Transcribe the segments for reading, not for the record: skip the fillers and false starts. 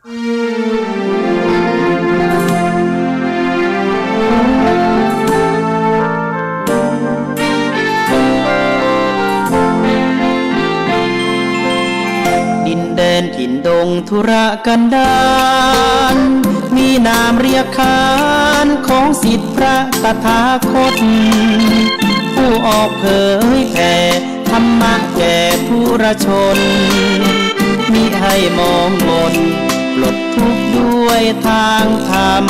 ดินแดนถิ่นดงธุรกันดารมีนามเรียกขานของศิษย์พระตถาคตผู้ออกเผยแผ่ธรรมะแก่ผู้ราชนมิให้มองมนปลดทุกข์ด้วยทางธรรม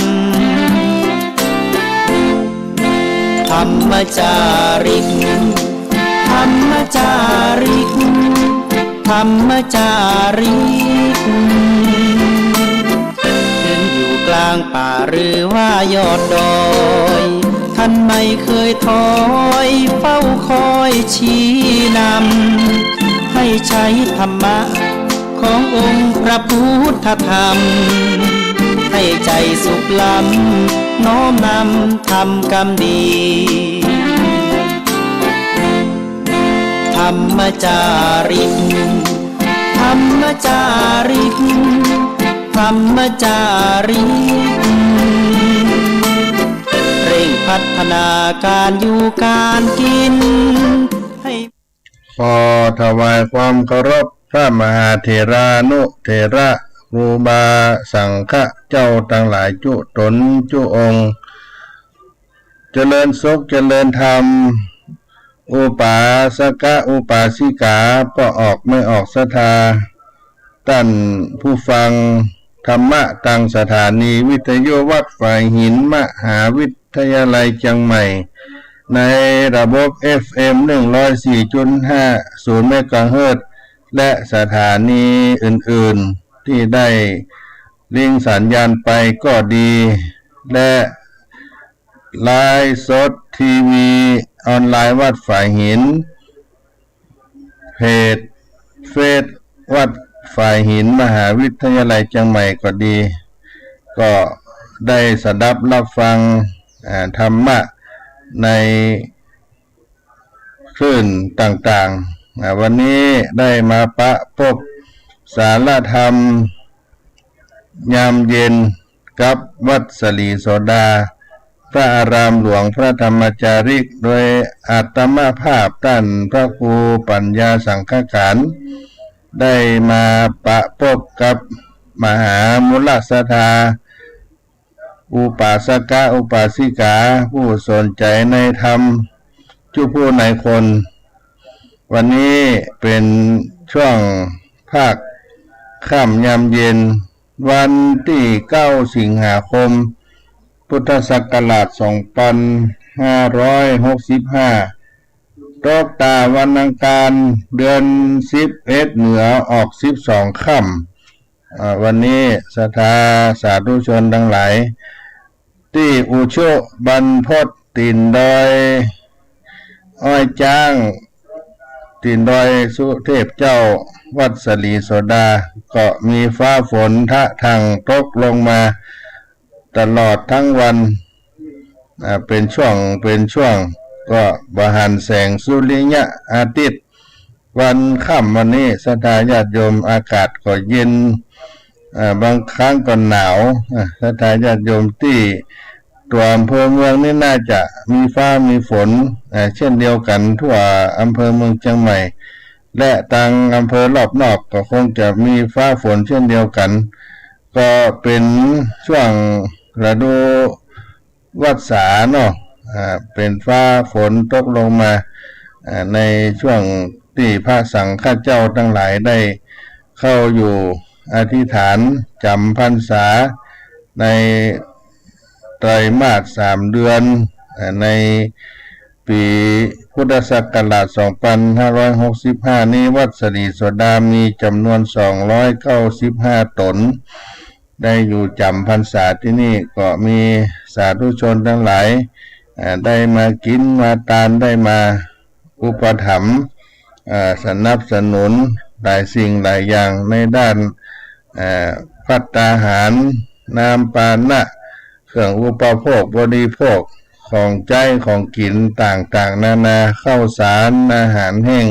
ธรรมจาริกธรรมจาริกธรรมจาริกถึงอยู่กลางป่าหรือว่ายอดดอยท่านไม่เคยถอยเฝ้าคอยชี้นำให้ใช้ธรรมะขององค์พระพุทธธรรมให้ใจสุขล้ำน้อมนำทำกรรมดีธรรมจาริกธรรมจาริกธรรมจาริกเร่งพัฒนาการอยู่การกินให้ขอถวายความเคารพพระมหาเถรานุเถระครูบาสังฆเจ้าทั้งหลายจุตนจุองค์เจริญสุขเจริญธรรมอุปาสกะอุปาสิกาก็ออกไม่ออกศรัทธาท่านผู้ฟังธรรมะตังสถานีวิทยุวัดฝ่ายหินมหาวิทยาลัยเชียงใหม่ในระบบ FM 104.50 เมกะเฮิรตซ์และสถานีอื่นๆที่ได้ลิงก์สัญญาณไปก็ดีและไลฟ์สดทีวีออนไลน์วัดฝ่ายหินเพจเฟซวัดฝ่ายหินมหาวิทยาลัยเชียงใหม่ก็ดีก็ได้สดับรับฟังธรรมะในคลื่นต่างๆวันนี้ได้มาปะพบสาระธรรมยามเย็นกับวัดสลีโสดาพระอารามหลวงพระธรรมจาริกโดยอาตมาภาพท่านพระครูปัญญาสังฆการได้มาปะพบกับมหามุลศรัทธาอุปาสกะอุปาสิกาผู้สนใจในธรรมทุกผู้ในคนวันนี้เป็นช่วงภาคค่ำยามเย็นวันที่9 สิงหาคมพุทธศักราช 2565 ตกตาวันอังคารเดือน11เหนือออก12ค่ำวันนี้ศรัทธาสาธุชนทั้งหลายที่อุชุบรรพตตีนดอยอ้อยจ้างตีนดอยสุเทพเจ้าวัดสลีโสดาก็มีฟ้าฝนทะทังตกลงมาตลอดทั้งวันเป็นช่วงก็บหันแสงสุริยะอาทิตย์วันค่ำวันนี้ศรัทธาญาติโยมอากาศก็เย็นบางครั้งก็หนาวศรัทธาญาติโยมที่ตัวอำเภอเมืองนี่น่าจะมีฟ้ามีฝนเช่นเดียวกันทั่วอำเภอเมืองเชียงใหม่และต่างอำเภอรอบนอกก็คงจะมีฟ้าฝนเช่นเดียวกันก็เป็นช่วงฤดูวัฏษาเนาะเป็นฟ้าฝนตกลงมาในช่วงที่พระสังฆเจ้าทั้งหลายได้เข้าอยู่อธิษฐานจำพรรษาในไตรมาส3 เดือนในปีพุทธศักราช 2565 นี้วัดสลีโสดามีจำนวน295 ตนได้อยู่จำพรรษาที่นี่ก็มีสาธุชนทั้งหลายได้มากินมาทานได้มาอุปถัมภ์สนับสนุนหลายสิ่งหลายอย่างในด้านภัตตาหารน้ำปานะเครื่องอุปโภคบริโภคของใจของกินต่างๆนานาข้าวสารอาหารแห้ง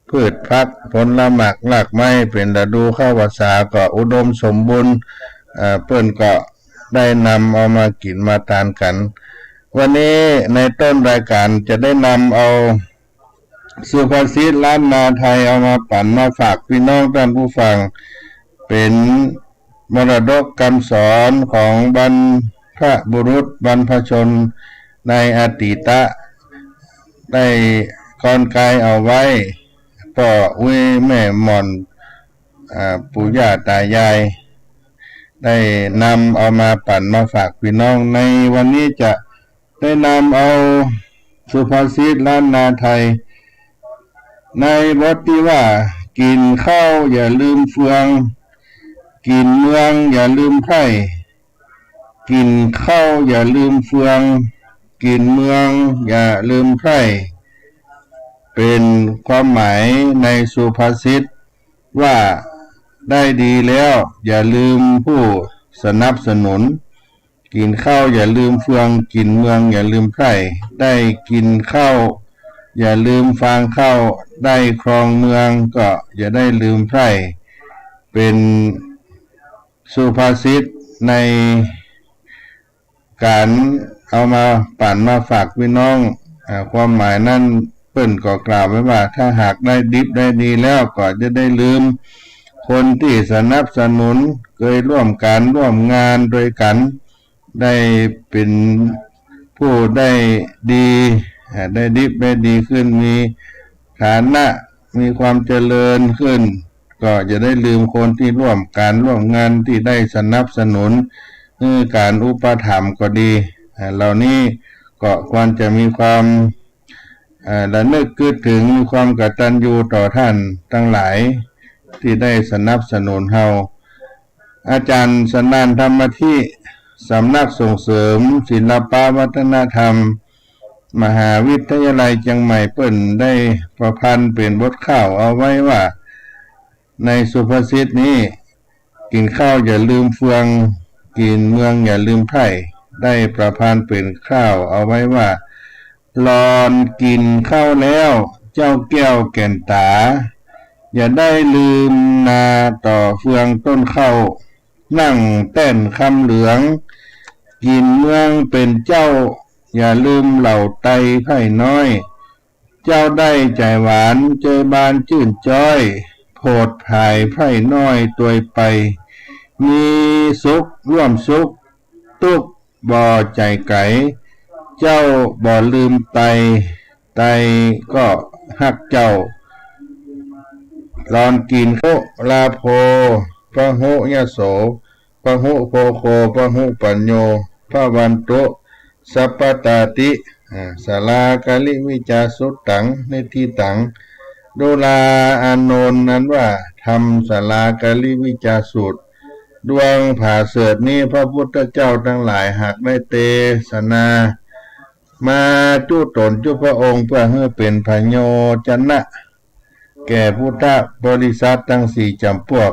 พืชพักผลหมากรากไม้เป็นฤดูเข้าพรรษาก็อุดมสมบูรณ์เพิ่นก็ได้นำเอามากินมาทานกัน วันนี้ในต้นรายการจะได้นำเอาสุภาษิตล้านนาไทยเอามาปั่นมาฝากพี่น้องท่านผู้ฟังเป็นมรดกคำสอนของบรรพบุรุษบรรพชนในอดีตได้ก่อนกายเอาไว้พ่ออุ้ยแม่หม่อนปู่ย่าตายายได้นำเอามาปั่นมาฝากพี่น้องในวันนี้จะได้นำเอาสุภาษิตล้านนาไทยในบทที่ว่ากินข้าวอย่าลืมเฟืองกินเมืองอย่าลืมไพร่กินข้าวอย่าลืมเฟืองกินเมืองอย่าลืมไพร่เป็นความหมายในสุภาษิตว่าได้ดีแล้วอย่าลืมผู้สนับสนุนกินข้าวอย่าลืมเฟืองกินเมืองอย่าลืมไพร่ได้กินข้าวอย่าลืมฟางข้าวได้ครองเมืองก็อย่าได้ลืมไพร่เป็นสุภาษิตในการเอามาปั่นมาฝากพี่น้องความหมายนั้นเพิ่นก็กล่าวไว้ว่าถ้าหากได้ดิบได้ดีแล้วก็จะได้ลืมคนที่สนับสนุนเคยร่วมกันร่วมงานโดยกันได้เป็นผู้ได้ดีได้ดิบได้ดีขึ้นมีฐานะมีความเจริญขึ้นก็จะได้ลืมคนที่ร่วมการร่วมงานที่ได้สนับสนุนการอุปถัมภ์ก็ดีเหล่านี้ก็ควรจะมีความระลึกคิดถึงมีความกตัญญูต่อท่านทั้งหลายที่ได้สนับสนุนเฮาอาจารย์สนานธรรมที่สำนักส่งเสริมศิลปวัฒนธรรมมหาวิทยาลัยเชียงใหม่เปิ้นได้ประพันธ์เป็นบทข่าวเอาไว้ว่าในสุภาษิตนี้กินข้าวอย่าลืมเฟืองกินเมืองอย่าลืมไพร่ได้ประพันธ์เป็นข้าวเอาไว้ว่าหลอนกินข้าวแล้วเจ้าแก้วแก่นตาอย่าได้ลืมนาต่อเฟืองต้นข้าวนั่งเต้นคำเหลืองกินเมืองเป็นเจ้าอย่าลืมเหล่าไตไผ่น้อยเจ้าได้ใจหวานเจอบานชื่นจ้อยโพดภายไผ่น้อยตัวไปมีสุขร่วมสุขตุกบ่อใจไก่เจ้าบ่ลืมไตก็ฮักเจ้าลอนกินโคลาโพพระโหยโสพระโหโพโคพระโหปัญโยพระวันโตสัพพตาติสลากาลิวิจาสุตังในที่ตังโดลาอานนท์นั้นว่าทำสลากาลิวิจาสูตรดวงผ่าเสดนี้พระพุทธเจ้าทั้งหลายหากได้เตศนามาจุตนจุพระองค์เพื่อให้เป็นพโยชนะแก่พุทธบริษัททั้งสี่จำพวก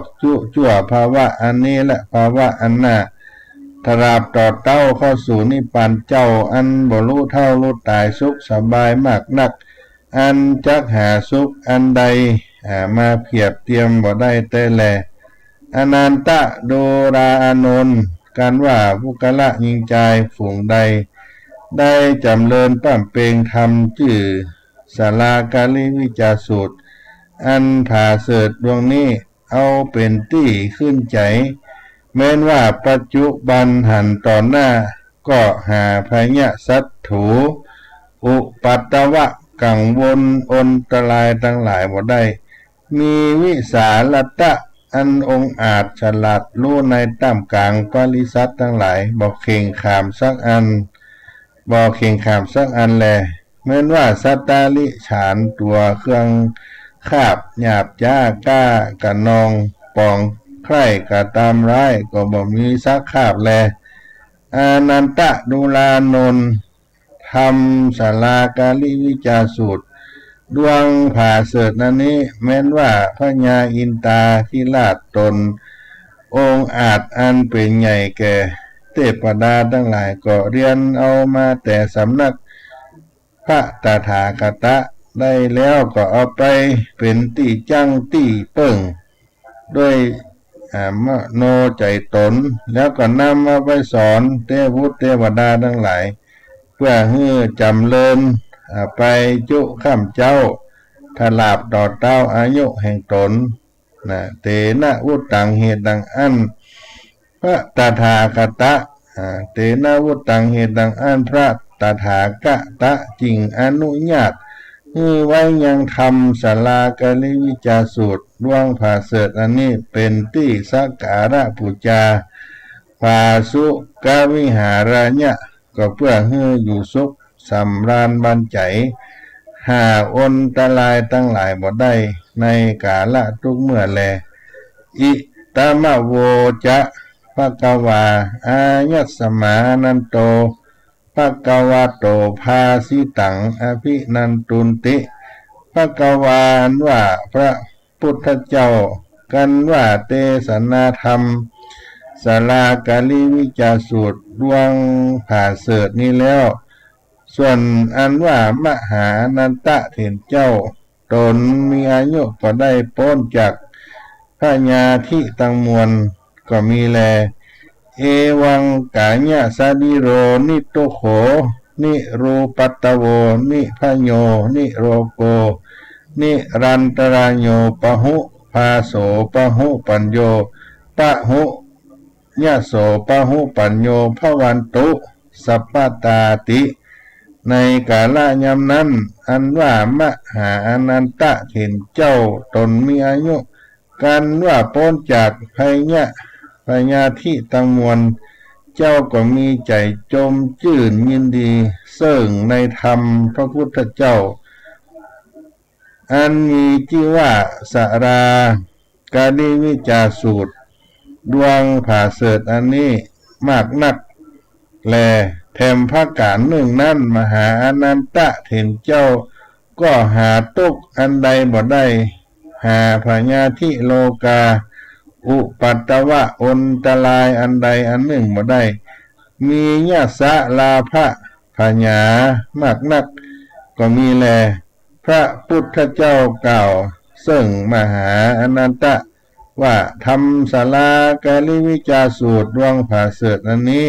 ชั่วภาวะอันนี้และภาวะอันหน้าตราบต่อเต้าเข้าสู่นิพพานเจ้าอันบ่รู้เท่ารู้ตายสุขสบายมากนักอันจักหาสุขอันใดมาเพียบเทียมบ่ได้แต่แลอนันตะโดราอานนท์การว่าภุกละยิงใจฝูงใดได้จำเริญปั้มเปงธรรมชื่อศาลากาลิวิจาสูตรอันผ่าเสดดวงนี้เอาเป็นที่ขึ้นใจแม้นว่าปัจจุบันหันต่อหน้าก็หาพยะสัตถูอุปัตตวะกังวลอนตรายทั้งหลายบ่ได้มีวิสาลตะอันองอาจฉลาดรู้ในท่ามกลางปริษัททั้งหลายบอกเข่งขามสักอันบอกเข่งขามสักอันแลแม้นว่าสัตตาลิฉานตัวเครื่องคาบหยาบจ้าก้ากะนองปองใคร่กะตามร้ายก็บ่มีสักคาบแลอานันตะดุลานนท์ทำศาลากาลิวิจาสูตรดวงผ่าเสดนั้นนี้แม้นว่าพระญาอินตาที่ลาดตนองค์อาจอันเป็นใหญ่แก่เทพดาทั้งหลายก็เรียนเอามาแต่สำนักพระตถาคต ได้แล้วก็เอาไปเป็นตีจังตีเปิ่งด้วยมโนใจตนแล้วก็นำมาไปสอนเทวุตเทวดาทั้งหลายเพื่อให้จำเริญไปจุข้ามเจ้าถลาบต่อเต้าอายุแห่งตนนะเตนะวุตังเหตุดังอันพระตถาคตะเตนะวุตังเหตุดังอันพระตถาคตะจริงอนุญาตไว้ยังทำศาลากาลิวิจาสูตรดวงผาเสดอันนี้เป็นที่สักการะบูชาภาสุกวิหารญะก็เพื่อให้อยู่สุขสำราญบันใจหาอนตรายตั้งหลายบ่ได้ในกาละทุกเมื่อแลอิตามะโวจะภะคะวาอายัสสมานันโตภะคะวะโตภาสิตังอภินันตุนติภะคะวาว่าพระพุทธเจ้ากันว่าเทศนาธรรมศาลากาลิวิจาสูตรดวงผ่าเสดนี้แล้วส่วนอันว่ามหานันตะเถรเจ้าตนมีอายุก็ได้พ้นจากพระญาธิตังมวลก็มีแลเอวังกาญะสาดิโรนิโตโขนิรูปัตตโวนิพโยนิโรโกนิรันตรายโยปะหุภาโสปะหุปัญโยปะหุยะโสปะหุปัญโยภวันตุสัพพตาติในกาลยามนั้นอันว่ามหาอนันตะเห็นเจ้าตนมีอายุกันว่าพ้นจากภัยญะพญาธิตังมวลเจ้าก็มีใจจมจื่นยินดีเสิ่งในธรรมพระพุทธเจ้าอันมีชื่อว่าสารากาลิวิจาสูตรดวงผาเสดอันนี้มากนักแลแถมภาคการหนึ่งนั้นมหาอนันตะเห็นเจ้าก็หาตุกอันใดบ่ได้หาพญาธิโลกาอุปัตตวะอนตรายอันใดอันหนึ่งบ่ได้มีญาสะลาภะพญามากนักก็มีแลพระพุทธเจ้ากล่าวซึ่งมหาอนันตะว่าทำศาลากาลิวิจาสูตรดวงผาเสดอันนี้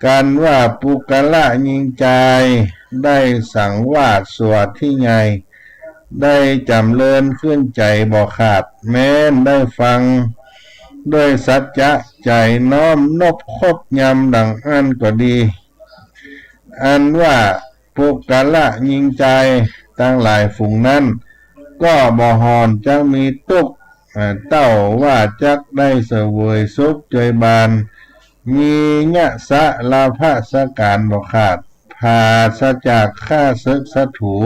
การว่าปุกละยิงใจได้สังวาสสวดที่ใหญ่ได้จำเริญขึ้นใจบ่ขาดแม้นได้ฟังด้วยสัจจะใจน้อมนบคบยำดังอันก็ดีอันว่าปุกละยิงใจตั้งหลายฝูงนั้นก็บ่หอนจักมีตุกเต้าว่าจักได้เสวยสุขใจบานมีญะสะลาภะสการบ่ขาดผาสจากข้าศึกศัตรู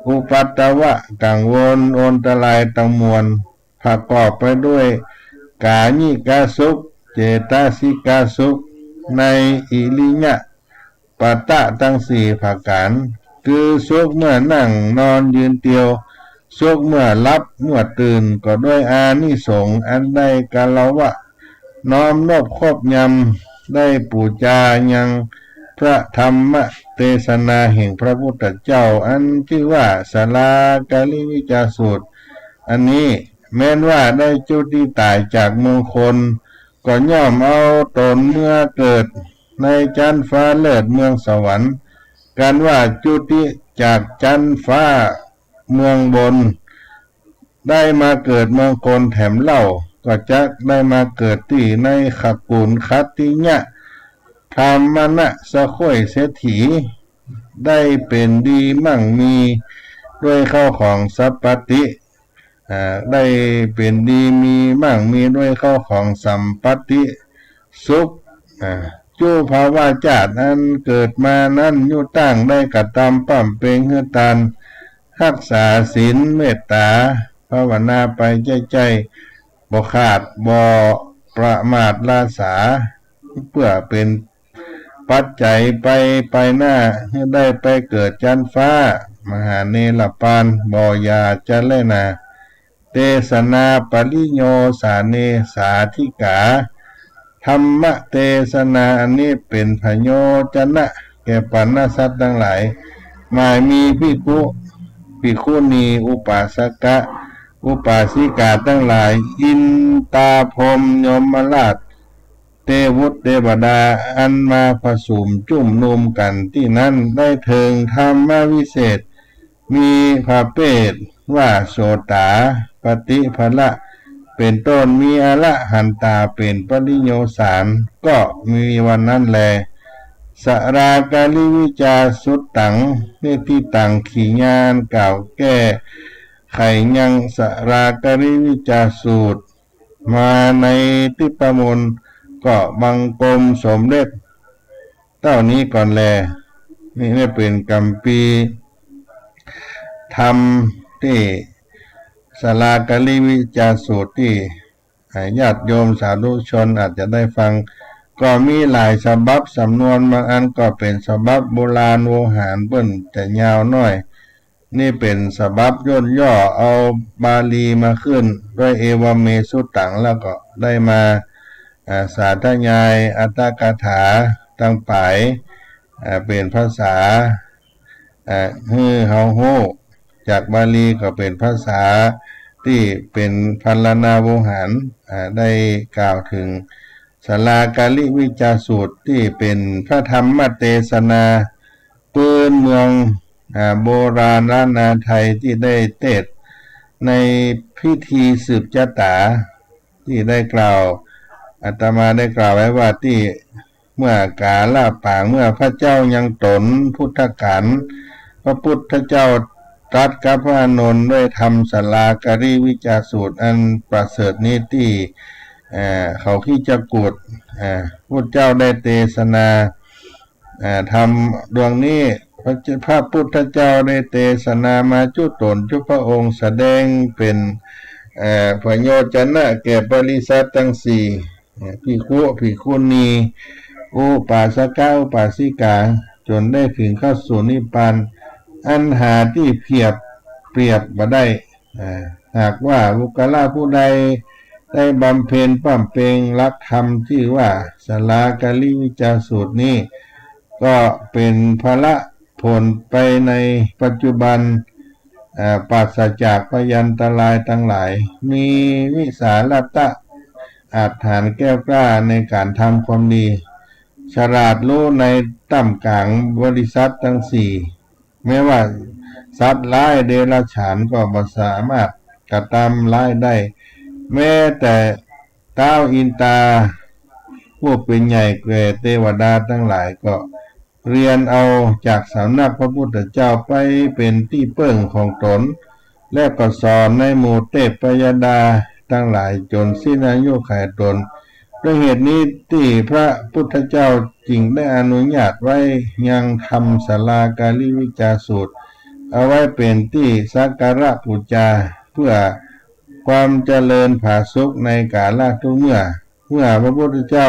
อุปัตตวะกังวลโอนตรายตังมวลประกอบไปด้วยกาญิกาสุขเจตสิกาสุขในอิริยะปัตตะทั้งสี่ประการคือสุขเมื่อนั่งนอนยืนเตียวสุขเมื่อรับเมื่อตื่นก็ด้วยอานิสงส์อันได้กาลวะน้อมนบครบยำได้ปูจายังพระธรรมเทศนาแห่งพระพุทธเจ้าอันชื่อว่าศาลากาลิวิจาสูตรอันนี้แม้นว่าได้จุติตายจากเมืองคนก็ย่อมเอาตนเมื่อเกิดในจันฟ้าเลิศเมืองสวรรค์การว่าจุติจากจันฟ้าเมืองบนได้มาเกิดเมืองคนแถมเล่าก็จะได้มาเกิดที่ในขกุลคัตติญะธรรมนะสะค่อยเศรษฐีได้เป็นดีมั่งมีด้วยเข้าของสัพปติได้เป็นดีมีมั่งมีด้วยเข้าของสัมปติสุขจูภาวะจาตอันเกิดมานั้นอยู่ตั้งได้กระทำปั้มเปงเฮือตานรักษาศีลเมตตาภาวนาไปใจบ่ขาดบ่ประมาทลาสาเพื่อเป็นปัจจัยไปหน้าให้ได้ไปเกิดจันฟ้ามหาเนรปานบ่ยาจะเลนาเทศนาปริโยสาเนสาธิกาธรรมเทศนาอันนี้เป็นพโยชนะแก่ปัณณสัตว์ทั้งหลายหมายมีภิกขุ ภิกขุณีอุปาสกะอุปาสิกาทั้งหลายอินตาพรหมยมราชเทวุตเทวดาอันมาผสมจุ่มนุมกันที่นั้นได้เทิงธรรมวิเศษมีพระเปศว่าโสตาปฏิภละเป็นต้นมีอระหันตาเป็นปริโยสารก็มีวันนั้นแลสรากาลิวิจาสุตตังเนติตังขีญานกล่าวแก้ไขยังสรากาลิวิจาสูตรมาในทิปมนก็บังกรมสมเด็จเต้านี้ก่อนแลนี่ได้เป็นกัมปีธรรมที่สรากาลิวิจาสูตรที่ญาติโยมสาธุชนอาจจะได้ฟังก็มีหลายฉบับสำนวนบางอันก็เป็นฉบับโบราณโวหารเปิ้นแต่ยาวน้อยนี่เป็นฉบับย่นย่อเอาบาลีมาขึ้นด้วยเอวเมสุตังแล้วก็ได้มาสาธยายอัตถกถาตั้งปลายเป็นภาษาฮือเฮาโฮจากบาลีก็เป็นภาษาที่เป็นพรรณนาโวหารได้กล่าวถึงสลากาลิวิจาสูตรที่เป็นพระธรรมเทศนาปืนเมืองโบราณล้านนาไทยที่ได้เทศในพิธีสืบชะตาที่ได้กล่าวอาตมาได้กล่าวไว้ว่าที่เมื่อกาลปางเมื่อพระเจ้ายังตนพุทธกาลพระพุทธเจ้าตรัสกับพระอานนท์ด้วยธรรมสลากาลิวิจาสูตรอันประเสริฐนี้ที่เขาขี้จะกุดพุทธเจ้าได้เทศนาธรรมดวงนี้พระพุทธเจ้าได้เทศนามาจุตนจุพระองค์แสดงเป็นพโยชนะแก่บริษัททั้งสี่ภิกขุภิกขุณีอุปาสกะอุปาสิกาจนได้ถึงเข้าสู่นิพพานอันหาที่เปรียบบ่ได้หากว่าบุคคลผู้ใดได้บำเพ็ญปั้มเปงรักธรรมที่ว่าสลากาลิวิจาสูตรนี้ก็เป็นภละผลไปในปัจจุบันปราศจากพยันตรายทั้งหลายมีวิสาลตะอาจฐานแก้วกล้าในการทำความดีฉลาดรู้ในต่ำกลางบริษัททั้งสี่แม้ว่าสัตว์ร้ายเดรัจฉานก็บ่สามารถกระทำร้ายได้แม้แต่ท้าวอินตาผู้เป็นใหญ่แก่เทวดาทั้งหลายก็เรียนเอาจากสำนักพระพุทธเจ้าไปเป็นที่เปิ้งของตนและก็สอนในหมู่เทพยดาทั้งหลายจนสิ้นอายุขัยตนด้วยเหตุนี้ที่พระพุทธเจ้าจึงได้อนุญาตไว้ยังทำสลากาลิวิจาสูตรเอาไว้เป็นที่สักการะบูชาเพื่อความเจริญผาสุกในกาลทุกเมื่อพระพุทธเจ้า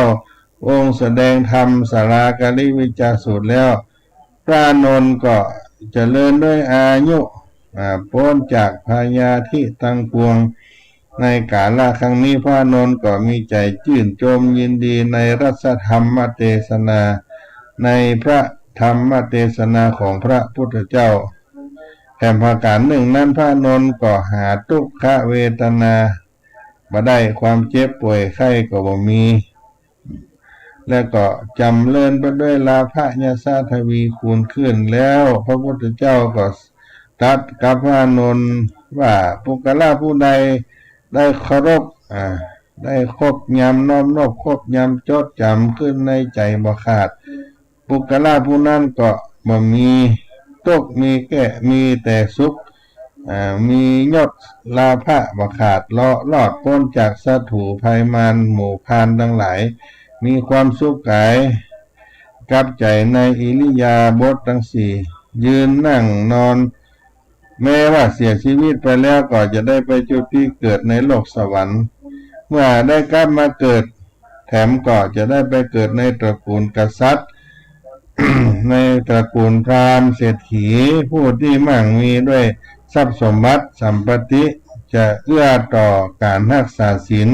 องค์แสดงธรรมสลากาลิวิจาสูตรแล้วพระอานนท์ก็เจริญด้วยอายุพ้นจากพยาธิทั้งปวงในกาลครั้งนี้พระอานนท์ก็มีใจชื่นชมยินดีในรัศธรรมเทศนาในพระธรรมเทศนาของพระพุทธเจ้าแห่งประการหนึ่งนั้นพระอานนท์ก็หาทุกขเวทนาบ่ได้ความเจ็บป่วยไข้ก็บ่มีและก็จำเริญไปด้วยลาภะยศทวีคูณขึ้นแล้วพระพุทธเจ้าก็ตรัสกับพระอานนท์ว่าปุกละผู้ใดได้เคารพได้ครบยำน้อมนบครบยำจดจำขึ้นในใจบ่ขาดปุกละผู้นั้นก็บ่มีตกมีแก่มีแต่สุขมียศลาภะบ่ขาดเลาะลอดพ้นจากศัตรูภัยมารหมู่พานทั้งหลายมีความสุขกายกับใจในอิริยาบถทั้งสี่ยืนนั่งนอนแม้ว่าเสียชีวิตไปแล้วก็จะได้ไปจุติเกิดในโลกสวรรค์เมื่อได้กลับมาเกิดแถมก็จะได้ไปเกิดในตระกูลกษัตริย์ ในตระกูลพราหมณ์เศรษฐีผู้ที่มั่งมีด้วยทรัพย์สมบัติสัมปติจะเอื้อต่อการรักษาศีล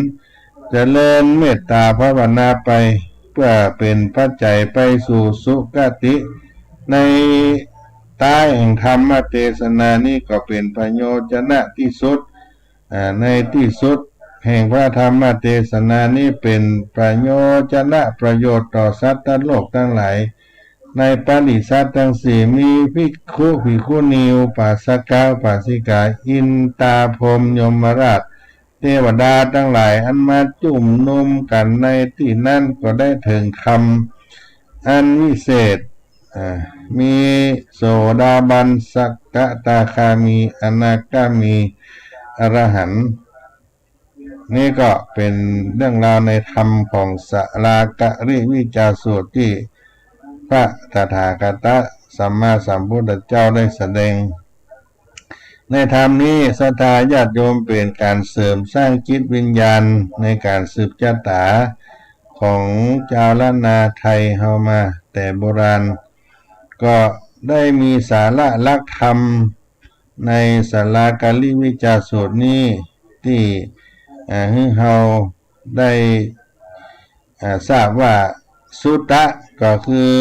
เจริญเมตตาภาวนาไปเพื่อเป็นปัจจัยไปสู่สุคติใน ใต้แห่งธรรมเทศนานี้ก็เป็นประโยชนะที่สุดในที่สุดแห่งพระธรรมเทศนานี้เป็นประโยชนะประโยชน์ต่อสัตว์โลกทั้งหลายในปริษัททั้งสี่มีภิกขุภิกขุณีอุปาสกอุปาสิกาอินตาพรหมยมราชเทวดาทั้งหลายอันมาจุ่มนุมกันในที่นั่นก็ได้ถึงคำอันวิเศษมีโสดาบันสักกะตาคามีอนาคามีอรหันต์นี่ก็เป็นเรื่องราวในธรรมของสลากริวิจาสูตรที่พระตถาคตสัมมาสัมพุทธเจ้าได้แสดงในธรรมนี้ศรัทธาญาติโยมเป็นการเสริมสร้างจิตวิญญาณในการสืบชะตาของชาวล้านนาไทยเฮามาแต่โบราณก็ได้มีสาระลักธรรมในสลากริวิจาสูตรนี้ที่ให้เฮาได้ทราบว่าสุตตะก็คือ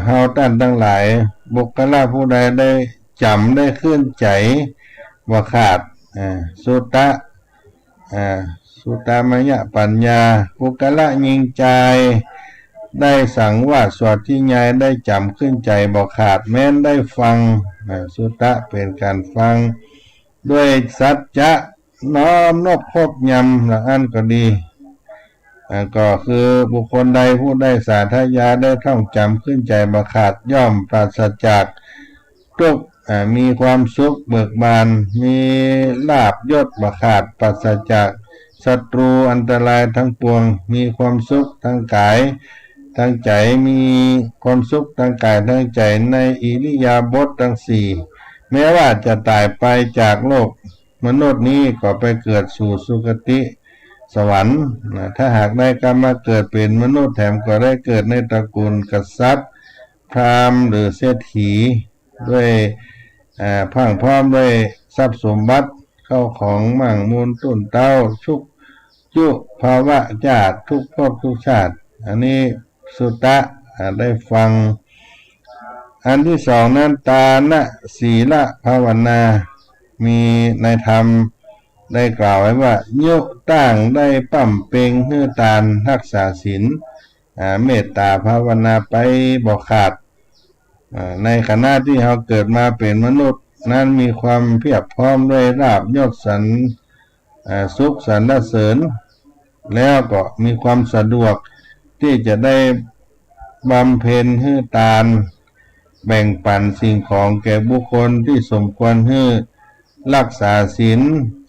เฮาท่านทั้งหลายบุคคลผู้ใดได้จำได้ขึ้นใจบ่ขาดสุตตะสุตตามยปัญญาบุคคลยิงใจได้สังวาสสวดที่ใหญ่ได้จำขึ้นใจบ่ขาดแม้นได้ฟังสุตตะเป็นการฟังด้วยสัจจะน้อมนบครบยำละอันก็ดีก็คือบุคคลใดผู้ได้สาธยาได้ท่องจำขึ้นใจบ่ขาดย่อมปราศจากทุกข์มีความสุขเบิกบานมีลาภยศบ่ขาดปราศจากศัตรูอันตรายทั้งปวงมีความสุขทั้งกายทั้งใจมีความสุขทั้งกายทั้งใจในอิริยาบถทั้งสี่แม้ว่าจะตายไปจากโลกมนุษย์นี้ก็ไปเกิดสู่สุคติสวรรค์ถ้าหากได้กรรมมาเกิดเป็นมนุษย์แถมก็ได้เกิดในตระกูลกษัตริย์พราหมณ์หรือเศรษฐีด้วยพังพร้อมด้วยทรัพย์สมบัติเข้าของมั่งมูลต้นเต้าชุกจุภาวะญาติทุกภพทุกชาติอันนี้สุตตะได้ฟังอันที่สองนั้นตานะศีลภาวนามีในธรรมได้กล่าวไว้ว่ายุตั้งได้ปั่มเปงเฮือตานรักษาศีลเมตตาภาวนาไปบ่ขาดในขณะที่เราเกิดมาเป็นมนุษย์นั้นมีความเพียบพร้อมด้วยลาภยศสรรสุขสรรเสริญแล้วก็มีความสะดวกที่จะได้บำเพ็ญเฮือตานแบ่งปันสิ่งของแก่บุคคลที่สมควรให้รักษาศีล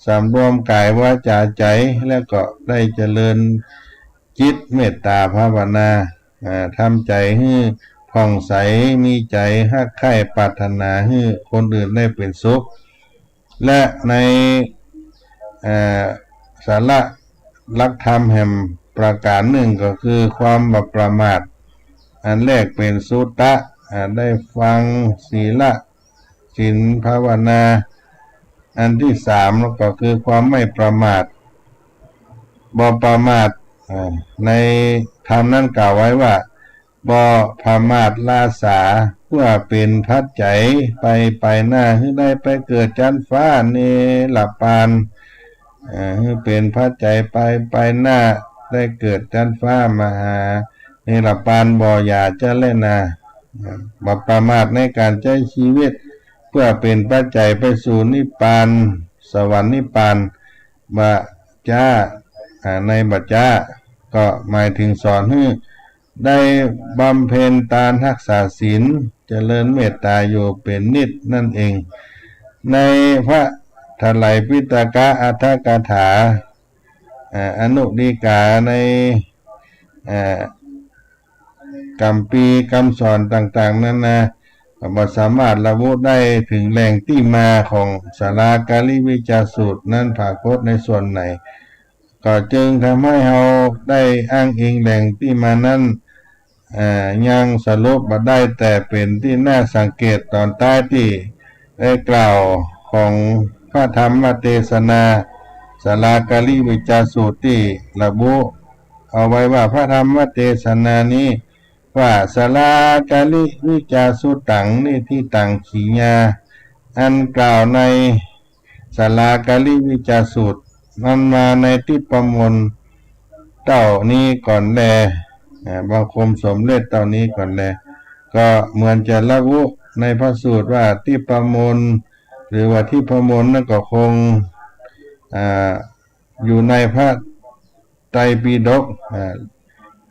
สำรวมกายวาจาใจแล้วก็ได้เจริญจิตเมตตาภาวนาทำใจให้ผ่องใสมีใจฮักใคร่ปรารถนาให้คนอื่นได้เป็นสุขและในสาระลักธรรมแห่งประการหนึ่งก็คือความบ่ประมาทอันแรกเป็นสุตตะได้ฟังศีลภาวนาอันที่สามก็คือความไม่ประมาทบ่ประมาทในธรรมนั้นกล่าวไว้ว่าบ่ประมาทลาสาเพื่อเป็นพัดใจไปหน้าให้ได้ไปเกิดจันฟ้าเนรปานให้เป็นพัดใจไปหน้าได้เกิดจันฟ้ามหาเนรปานบ่อย่าจะเล่นนาบ่ประมาทในการใช้ชีวิตเพื่อเป็นปัจจัยไปสู่นิพพานสวรรค์นิพพานบัจจาในบัจจาก็หมายถึงสอนให้ได้บำเพ็ญทานรักษาศีลเจริญเมตตาอยู่เป็นนิจนั่นเองในพระทไลปิฎกอัฏฐกถาอนุดีกาในคำปีคำสอนต่างๆนั้นนะบ่สามารถระบุได้ถึงแหล่งที่มาของสลากริวิจาสูตรนั้นปรากฏในส่วนไหนก็จึงทำให้เราได้อ้างอิงแหล่งที่มานั้นยังสรุปมาได้แต่เป็นที่น่าสังเกตตอนใต้ที่ได้กล่าวของพระธรรมเทศนาสลากริวิจาสูตรที่ระบุเอาไว้ว่าพระธรรมเทศนานี้ ว่าสลากาลิวิจาสุตังนี่ที่ตังขีญาอันกล่าวในสลากาลิวิจาสูตรมันมาในที่ประมวลเต้านี้ก่อนแลบางคมสมเด็จเต้านี้ก่อนแลก็เหมือนจะละวุในพระสูตรว่าที่ประมวลหรือว่าที่ประมวลนั่นก็คงอยู่ในพระไตรปิฎก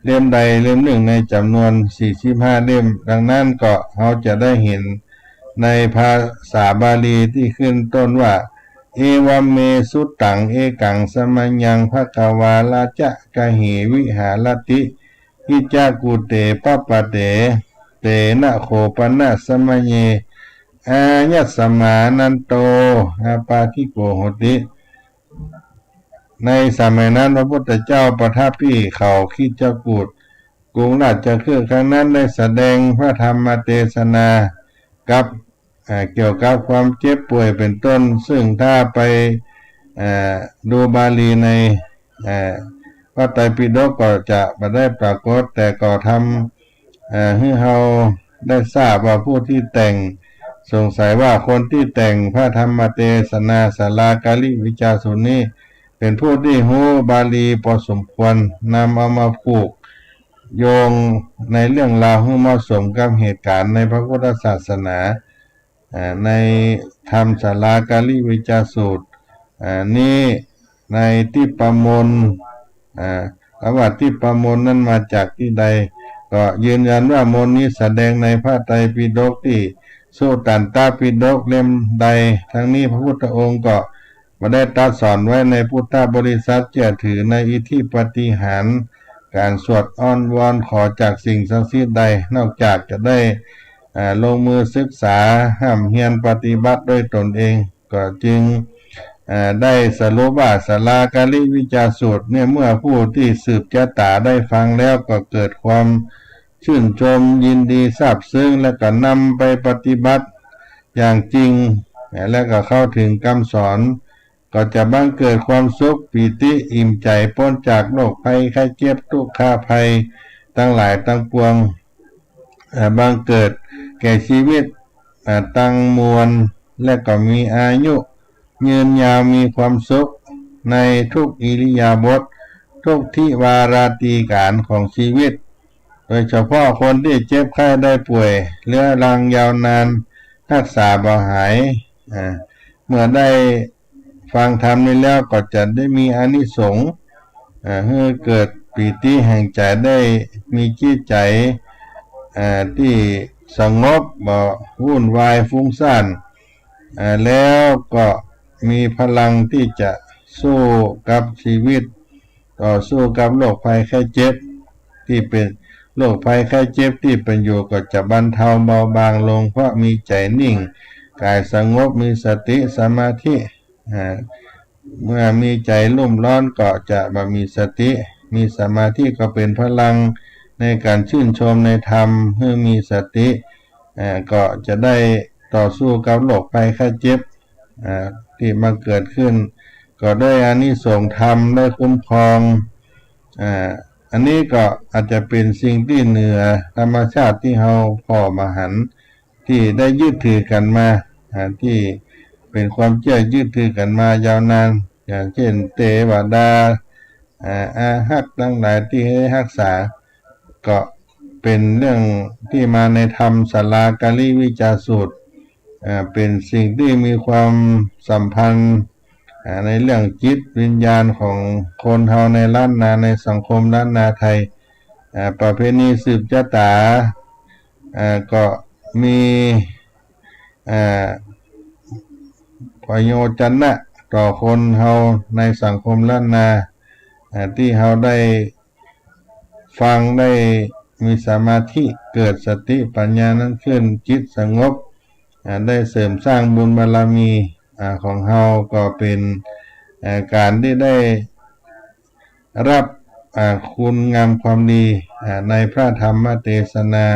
เล่มใดเล่มหนึ่งในจำนวน45เล่มดังนั้นก็เราจะได้เห็นในภาษาบาลีที่ขึ้นต้นว่าเอวัมเมสุตังเอกังสมัญญังภควาลาจะกะหิวิหารติอิจากุเตปะปะเตเตนะโคปนะสมัญเยอายัสสมานันโตอาปาทิโกโหติในสมัยนั้นพระพุทธเจ้าประทับที่เขาคิจกูฏกรุงราชคฤห์ครั้งนั้นได้แสดงพระธรรมเทศนากับเกี่ยวกับความเจ็บป่วยเป็นต้นซึ่งถ้าไปดูบาลีในพระไตรปิฎกก็จะไม่ได้ปรากฏแต่ก็ทำให้เราได้ทราบว่าผู้ที่แต่งสงสัยว่าคนที่แต่งพระธรรมเทศนาสลากาลิวิจาสูตรนี้เป็นผู้ที่รู้บาลีพอสมควรนำเอามาผูกโยงในเรื่องราวให้เหมาะสมกับเหตุการณ์ในพระพุทธศาสนาในธรรมสลากาลิวิจาสูตรนี้ในที่ประมวลว่าที่ประมวลนั้นมาจากที่ใดก็ยืนยันว่ามนนี้แสดงในพระไตรปิฎกที่สุตันตปิฎกเล่มใดทั้งนี้พระพุทธองค์ก็มาได้ตรัสสอนไว้ในพุทธบริษัทเชื่อถือในอิทธิปาฏิหาริย์การสวดอ้อนวอนขอจากสิ่งศักดิ์สิทธิ์ใดนอกจากจะได้ลงมือศึกษาห้ามเฮียนปฏิบัติด้วยตนเองก็จึงได้สรุปว่าสลากาลิวิจาสูตรเนี่ยเมื่อผู้ที่สืบชะตาได้ฟังแล้วก็เกิดความชื่นชมยินดีซาบซึ้งและก็นำไปปฏิบัติอย่างจริงและก็เข้าถึงคำสอนก็จะบังเกิดความสุขปีติอิ่มใจพ้นจากโรคภัยไข้เจ็บทุกข์ภัยทั้งหลายทั้งปวงบังเกิดแก่ชีวิตตั้งมวลและก็มีอายุยืนยาวมีความสุขในทุกอิริยาบถทุกทิวาราตีการของชีวิตโดยเฉพาะคนที่เจ็บไข้ได้ป่วยเรื้อรังยาวนานรักษาบ่หายเมื่อได้ฟังธรรมนี้แล้วก็จะได้มีอานิสงส์ให้เกิดปีติแห่งใจได้มีจิตใจที่สงบบ่วุ่นวายฟุ้งซ่านแล้วก็มีพลังที่จะสู้กับชีวิตต่อสู้กับโรคภัยไข้เจ็บที่เป็นโรคภัยไข้เจ็บที่เป็นอยู่ก็จะบรรเทาเบาบางลงเพราะมีใจนิ่งกายสงบมีสติสมาธิเมื่อมีใจรุ่มร้อนก็จะมีสติมีสมาธิก็เป็นพลังในการชื่นชมในธรรมเมื่อมีสติก็จะได้ต่อสู้กับโรคภัยไข้เจ็บที่มาเกิดขึ้นก็ได้อานิสงส์ธรรมได้คุ้มครองอันนี้ก็อาจจะเป็นสิ่งที่เหนือธรรมชาติที่เราพ่อมาหันที่ได้ยึดถือกันมาที่เป็นความเชื่อยึดถือกันมายาวนานอย่างเช่นเทวดาอาหักทั้งหลายที่ให้รักษาก็เป็นเรื่องที่มาในธรรมสลากาลิวิจาสูตรเป็นสิ่งที่มีความสัมพันธ์ในเรื่องจิตวิญญาณของคนเฮาในล้านนาในสังคมล้านนาไทยประเพณีสืบชะตาก็มีประโยชน์จันนะต่อคนเฮาในสังคมล้านนาที่เฮาได้ฟังได้มีสมาธิเกิดสติปัญญานั้นขึ้นจิตสงบได้เสริมสร้างบุญบารมีของเฮาก็เป็นการที่ได้รับคุณงามความดีในพระธรรมเทศนา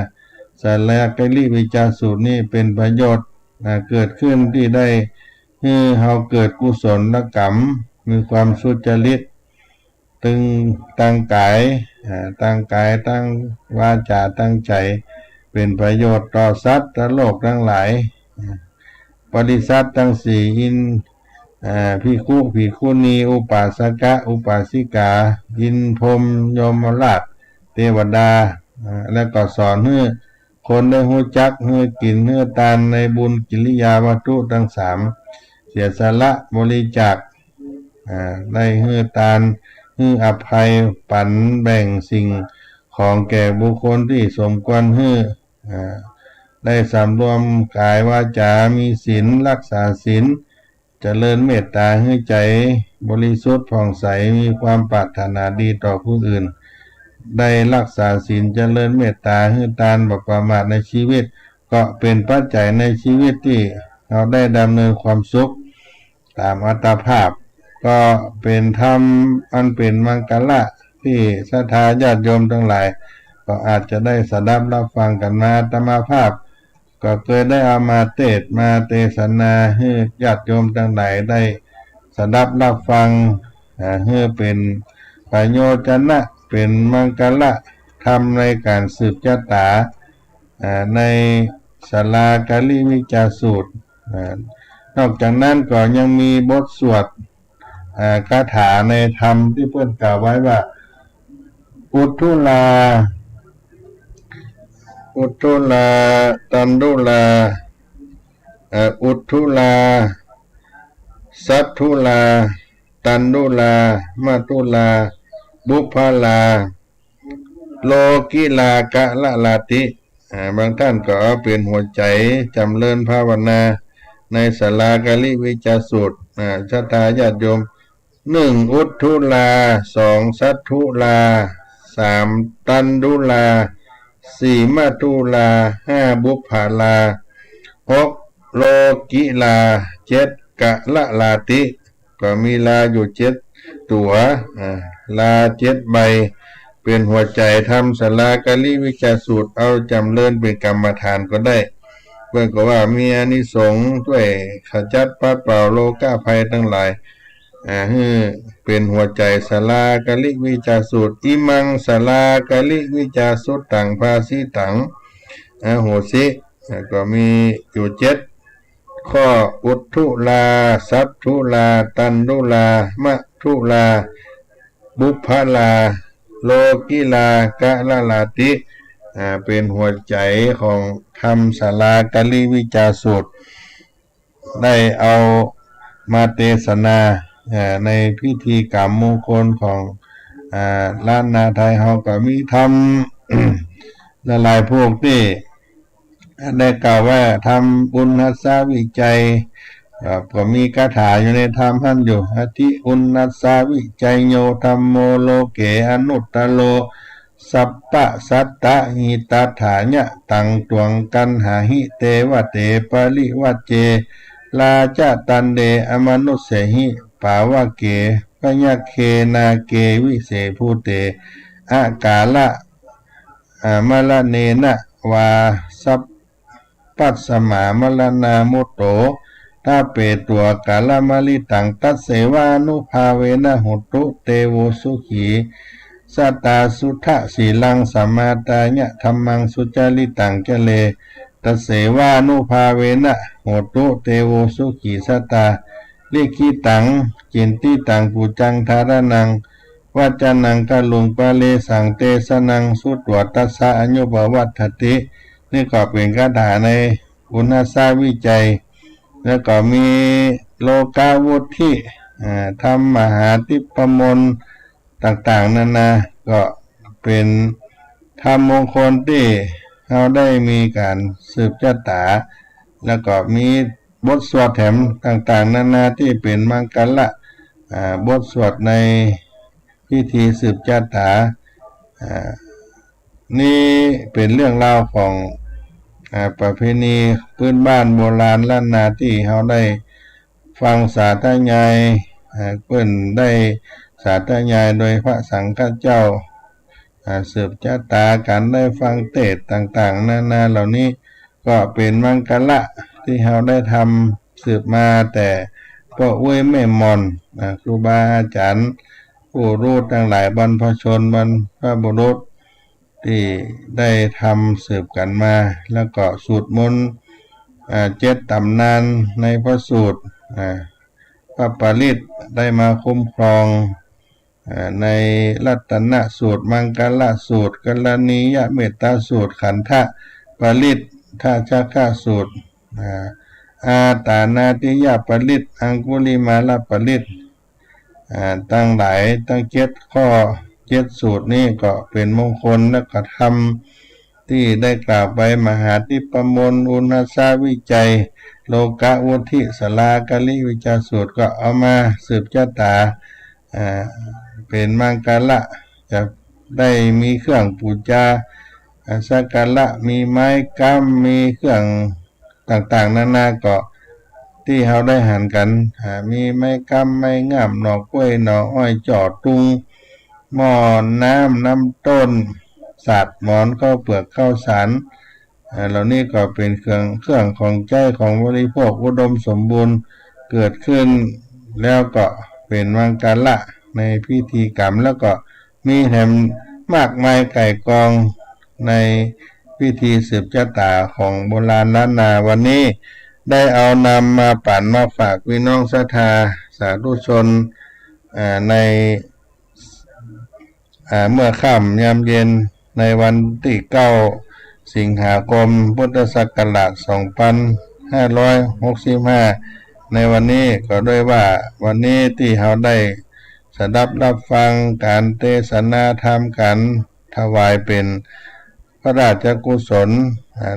สลากาลิวิจาสูตรนี้เป็นประโยชน์เกิดขึ้นที่ได้ให้เฮาเกิดกุศลกรรมมีความสุจริต ตึงตั้งกายตั้งกายตั้งวาจาตั้งใจเป็นประโยชน์ต่อสัตว์และโลกทั้งหลายบริษัททั้งสี่อินภิกขุภิกขุณีอุปาสกะอุปาสิกาอินพรหมยมราชเทวดาและก็สอนให้คนได้รู้จักให้กินให้ทานในบุญกิริยาวัตถุทั้งสามเสียสละบริจาคได้ให้ทานให้อภัยปันแบ่งสิ่งของแก่บุคคลที่สมควรให้ได้สำรวมกายวาจามีศีลรักษาศีลเจริญเมตตาให้ใจบริสุทธิ์ผ่องใสมีความปรารถนาดีต่อผู้อื่นได้รักษาศีลเจริญเมตตาให้ทานบ่ประมาทในชีวิตก็เป็นปัจจัยในชีวิตที่เราได้ดำเนินความสุขตามอัตภาพก็เป็นธรรมอันเป็นมังคละที่ศรัทธาญาติโยมทั้งหลายก็อาจจะได้สดับรับฟังกันมาอาตมาภาพก็เคยได้เอามาเทศมาเทศนาให้ญาติโยมทั้งหลายได้สดับรับฟังให้เป็นประโยชน์นะเป็นมังคละธรรมในการสืบชะตาในศาลากาลิวิจาสูตรนอกจากนั้นก็ยังมีบทสวดคาถาในธรรมที่เพิ่นกล่าวไว้ว่าอุทธุลาตันดุลาอุทธุลาสัทธุลาตันดุลามัทุลาบุพาลาโลกิลากะละลาติบางท่านก็เอาเป็นหัวใจจำเริญภาวนาในศาลากาลิวิจาสูตรศรัทธาญาติโยม1อุทธุลา2สัทธุลา3ตันดุลา4มัทุลา5บุพาลา6โลกิลา7กะละลาติก็มีลาอยู่7ตัวลา7ใบเป็นหัวใจทำศาลากาลิวิจาสูตรเอาจำเริญเป็นกรรมฐานก็ได้เพื่อนก็ว่ามีอานิสงส์ด้วยขจัดปัดเป่าโลกาภัยทั้งหลายเป็นหัวใจศาลากาลิวิจาสูตรอิมังศาลากาลิวิจาสุตตังภาสิตังโหสิก็มีอยู่7ข้ออุทธุลาสัทธุลาตันดุลามัทุลาบุพพลาโลกิลากะละลาติเป็นหัวใจของธรรมศาลากาลิวิจาสูตรได้เอามาเทศนาในพิธีกรรมมงคลของล้านนาไทยเฮาก็มีธรรม หลายพวกที่ได้กล่าวว่าทำบุญนัสสาวิจัยก็มีคาถาอยู่ในธรรมท่านอยู่อธิอุณนัสสาวิจัยโยธัมโมโลเกอนุตตโลสัพพะสัตตะหิตาถาญะตังตวงกันหาหิเตวะเตปะลิวะเจลาจาตันเดอมนุสเสหิปาวะเกปะยะเคนาเกวิเสภูเตอากาละมะละเนนะวาสัพปัสสมามะละนามุตโตถ้าเปตัวกาลมะลิตังตัสเสวานุภาเวนะหุตุเตโวสุขีสัตตาสุทธะสีลังสัมมาตายะธัมมังสุจาริตังเจเลตัสเสวานุภาเวนะโหตุเตโวสุขีสัตตาลิขิตังจินติตังปุจังธารนังวัจจนังกะลุงปะเลสังเตสนังสุตวตัสสะอนุปวัตถตินี่ก็เป็นคาถาในอุณาสาวิจัยแล้วก็มีโลกาวุฒิทำมหาทิพมนต์ต่างๆนานาก็เป็นธรรมมงคลที่เราได้มีการสืบชะตาแล้วก็มีบทสวดแถมต่างๆนานาที่เป็นมังคละบทสวดในพิธีสืบชะตานี่เป็นเรื่องราวของประเพณีพื้นบ้านโบราณล้านนาที่เขาได้ฟังสาธยายเพิ่นได้สาธยายโดยพระสังฆเจ้าสืบชะตาการได้ฟังเทศน์ต่างๆนานาเหล่านี้ก็เป็นมังคละที่เขาได้ทำสืบมาแต่ก็เว้ยแม่มอนครูบาอาจารย์ ผู้รู้ทั้งหลายบรรพชนบรรพบุรุษที่ได้ทำสืบกันมาแล้วก็สูตรมนต์7 ตำนานในพระสูตรพระปริตรได้มาคุ้มครองในรัตนสูตรมังกรสูตรกัลลานียเมตตาสูตรขันธปริตทัชฌะสูตรอาตานาติยปริตอังคุลิมาลปริตตั้งหลายตั้ง7 ข้อ7 สูตรนี้ก็เป็นมงคลและก็ทำที่ได้กล่าวไปมหาทิปมลอุณสาวิจัยโลกะวุธิสลากลิวิจาสูตรก็เอามาสืบชะตาเป็นมังกรจะได้มีเครื่องปูชาสักการะมีไม้กั้มมีเครื่องต่างๆนานาก็ที่เขาได้หันกันมีไม้กั้มไม้งามหน่อกล้วยหน่ออ้อยจอดตุงหม้อน้ำต้นสาดหมอนข้าวเปลือกข้าวสารเหล่านี้ก็เป็นเครื่องของใจของบริโภคอุดมสมบูรณ์เกิดขึ้นแล้วก็เป็นมังกรในพิธีกรรมแล้วก็มีแถมมากมายไก่กองในพิธีสืบชะตาของโบราณล้านนาวันนี้ได้เอานำมาปั่นมาฝากพี่น้องศรัทธาสาธุชนในเมื่อค่ำยามเย็นในวันที่9 สิงหาคมพุทธศักราช 2565 ในวันนี้ก็ด้วยว่าวันนี้ที่เราได้สดับรับฟังการเทศนาธรรมการถวายเป็นพระราชกุศล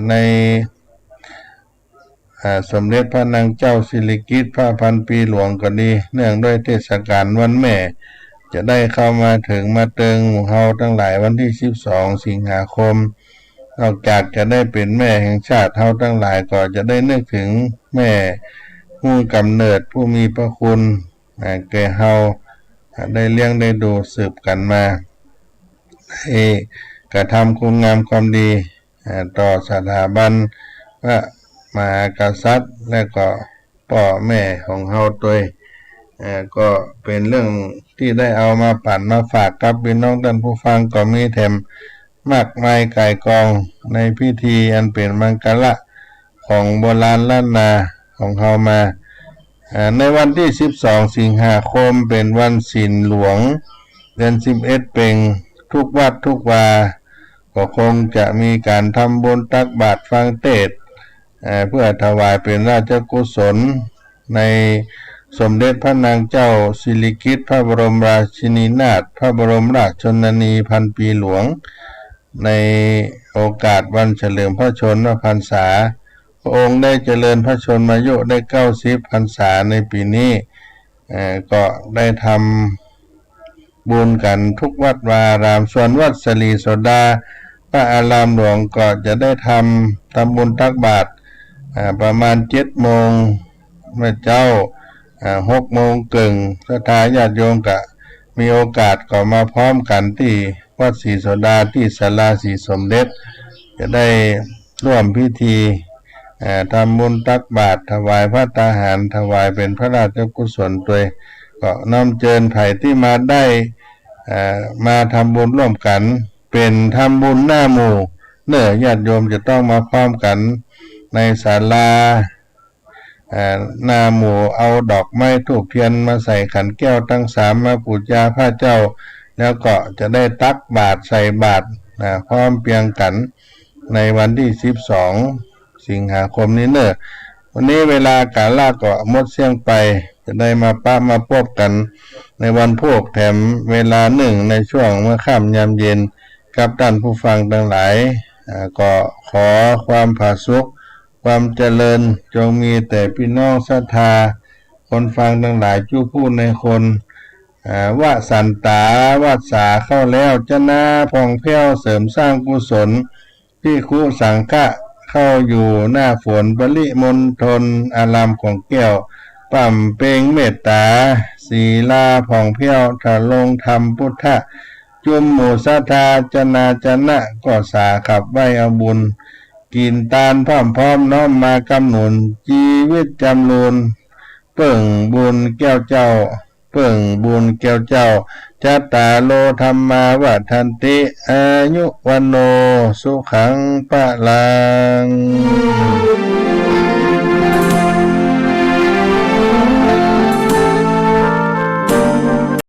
ในสมเด็จพระนางเจ้าสิริกิติ์พระพันปีหลวงก็ดีเนื่องด้วยเทศกาลวันแม่จะได้เข้ามาถึงมาเติงหมู่เฮาทั้งหลายวันที่12 สิงหาคมนอกจากจะได้เป็นแม่แห่งชาติเฮาทั้งหลายก็จะได้นึกถึงแม่ผู้กำเนิดผู้มีพระคุณแก่เฮาได้เลี้ยงได้ดูสืบกันมาให้กระทำคุณงามความดีต่อสถาบันพระมหากษัตริย์และก็พ่อแม่ของเฮาตัวก็เป็นเรื่องที่ได้เอามาปั่นมาฝากกับพี่น้องท่านผู้ฟังก็มีแถมมากมายไก่กองในพิธีอันเป็นมังกรของโบราณล้านนาของเฮามาในวันที่12 สิงหาคมเป็นวันศีลหลวงเดือน11เป็นทุกวัดทุกวาก็คงจะมีการทำบุญตักบาตรฟังเทศน์เพื่อถวายเป็นราชกุศลในสมเด็จพระนางเจ้าสิริกิติ์พระบรมราชินีนาถพระบรมราชชนนีพันปีหลวงในโอกาสวันเฉลิมพระชนมพรรษาพระองค์ได้เจริญพระชนมายุได้90 พรรษาในปีนี้ก็ได้ทำบุญกันทุกวัดวาอารามส่วนวัดสลีโสดาพระอารามหลวงก็จะได้ทำบุญตักบาตรประมาณ7 โมงเมื่อเจ้า6 โมงครึ่งศรัทธาญาติโยมก็มีโอกาสก็มาพร้อมกันที่วัดศรีโสดาที่ศาลาศรีสมเด็จจะได้ร่วมพิธีทำบุญตักบาตรถวายพระตาหารถวายเป็นพระราชกุศลตัวก็น้อมเชิญไผ่ที่มาได้มาทำบุญร่วมกันเป็นทำบุญหน้าหมู่เนื้อญาติโยมจะต้องมาพร้อมกันในศาลาหน้าหมู่เอาดอกไม้ธูปเทียนมาใส่ขันแก้วทั้ง3มาบูชาพระเจ้าแล้วก็จะได้ตักบาตรใส่บาตรพร้อมเพียงกันในวันที่12 สิงหาคมนี้เนอะวันนี้เวลากาลก็หมดเสียงไปจะได้มามาพบกันในวันพวกแถมเวลาหนึ่งในช่วงเมื่อค่ำยามเย็นกับท่านผู้ฟังทั้งหลายก็ขอความผาสุกความเจริญจงมีแต่พี่น้องศรัทธาคนฟังทั้งหลายจู้พูดในคนว่าสันตาวาสาเข้าแล้วจะนาผ่องแผ้วเสริมสร้างกุศลที่คุสังฆะเข้าอยู่หน้าฝนปริมณฑลอารามของแก้วปั่มเปงเมตตาศีลาผ่องแผ้วถลงธรรมพุทธะจุมหมู่ศรัทธาจนาจนะก็สาขับไว้เอาบุญกินตาลพร้อมน้อมมากำหนุนชีวิตจำลูนเปิ่งบุญแก้วเจ้า เปิ่งบุญแก้วเจ้าจัตตาโลธรรมาวัฏันติอายุวันโนสุขังปะลัง